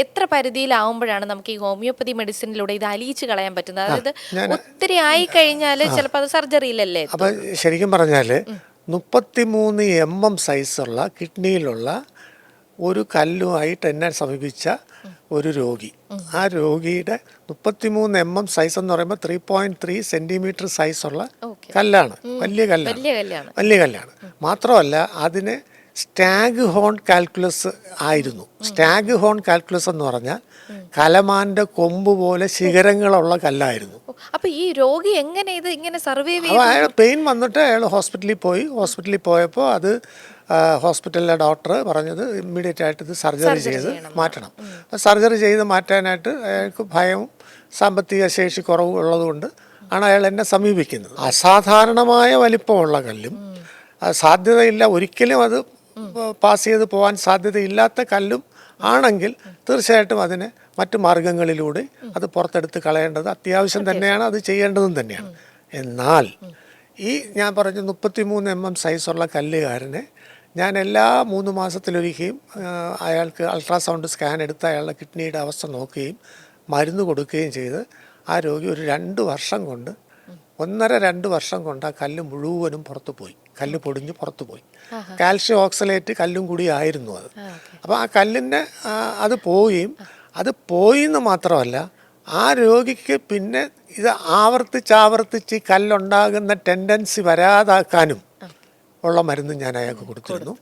എത്ര പരിധിയിലാവുമ്പോഴാണ് നമുക്ക് ഈ ഹോമിയോപ്പതി മെഡിസിനിലൂടെ ഇത് അലിയിച്ച് കളയാൻ പറ്റുന്നത്? അതായത് ഒത്തിരി ആയി കഴിഞ്ഞാൽ ചിലപ്പോൾ അത് സർജറിയിലല്ലേ? അപ്പം ശരിക്കും പറഞ്ഞാൽ 33 സൈസുള്ള കിഡ്നിയിലുള്ള ഒരു കല്ലുമായിട്ട് എന്നെ സമീപിച്ച ഒരു രോഗി, ആ രോഗിയുടെ 33 സൈസ് എന്ന് പറയുമ്പോൾ 3.3 സെൻറ്റിമീറ്റർ സൈസുള്ള കല്ലാണ്. വലിയ കല്ലാണ്. മാത്രമല്ല അതിന് സ്റ്റാഗ് ഹോൺ കാൽക്കുലസ് ആയിരുന്നു. സ്റ്റാഗ് ഹോൺ കാൽക്കുലസ് എന്ന് പറഞ്ഞാൽ കലമാന്റെ കൊമ്പ് പോലെ ശിഖരങ്ങളുള്ള കല്ലായിരുന്നു. അപ്പൊ ഈ രോഗി എങ്ങനെ ഇത് ഇങ്ങനെ സർവൈവ് ചെയ്തു? അയാൾ പെയിൻ വന്നിട്ട് അയാൾ ഹോസ്പിറ്റലിൽ പോയപ്പോൾ അത് ഹോസ്പിറ്റലിലെ ഡോക്ടർ പറഞ്ഞത് ഇമ്മീഡിയറ്റ് ആയിട്ട് ഇത് സർജറി ചെയ്ത് മാറ്റണം. സർജറി ചെയ്ത് മാറ്റാനായിട്ട് അയാൾക്ക് ഭയവും സാമ്പത്തിക ശേഷി കുറവും ഉള്ളതുകൊണ്ട് ആണ് അയാൾ എന്നെ സമീപിക്കുന്നത്. അസാധാരണമായ വലിപ്പമുള്ള കല്ലും സാധ്യതയില്ല, ഒരിക്കലും അത് പാസ് ചെയ്ത് പോകാൻ സാധ്യതയില്ലാത്ത കല്ലും ആണെങ്കിൽ തീർച്ചയായിട്ടും അതിനെ മറ്റു മാർഗങ്ങളിലൂടെ അത് പുറത്തെടുത്ത് കളയേണ്ടത് അത്യാവശ്യം തന്നെയാണ്, അത് ചെയ്യേണ്ടതും തന്നെയാണ്. എന്നാൽ ഈ ഞാൻ പറഞ്ഞ 33 സൈസുള്ള കല്ലുകാരനെ ഞാൻ എല്ലാ 3 മാസത്തിലൊരിക്കലും അയാൾക്ക് അൾട്രാസൗണ്ട് സ്കാൻ എടുത്ത് അയാളുടെ കിഡ്നിയുടെ അവസ്ഥ നോക്കുകയും മരുന്ന് കൊടുക്കുകയും ചെയ്ത് ആ രോഗി ഒരു 2 വർഷം കൊണ്ട് 1.5-2 വർഷം കൊണ്ട് ആ കല്ല് മുഴുവനും പുറത്തു പോയി. കല്ല് പൊടിഞ്ഞ് പുറത്തു പോയി. കാൽഷ്യം ഓക്സലേറ്റ് കല്ലും കൂടി ആയിരുന്നു അത്. അപ്പോൾ ആ കല്ലിൻ്റെ അത് പോയിന്ന് മാത്രമല്ല, ആ രോഗിക്ക് പിന്നെ ഇത് ആവർത്തിച്ച് ഈ കല്ലുണ്ടാകുന്ന ടെൻഡൻസി വരാതാക്കാനും ഉള്ള മരുന്ന് ഞാൻ അയാൾക്ക് കൊടുത്തിരുന്നു.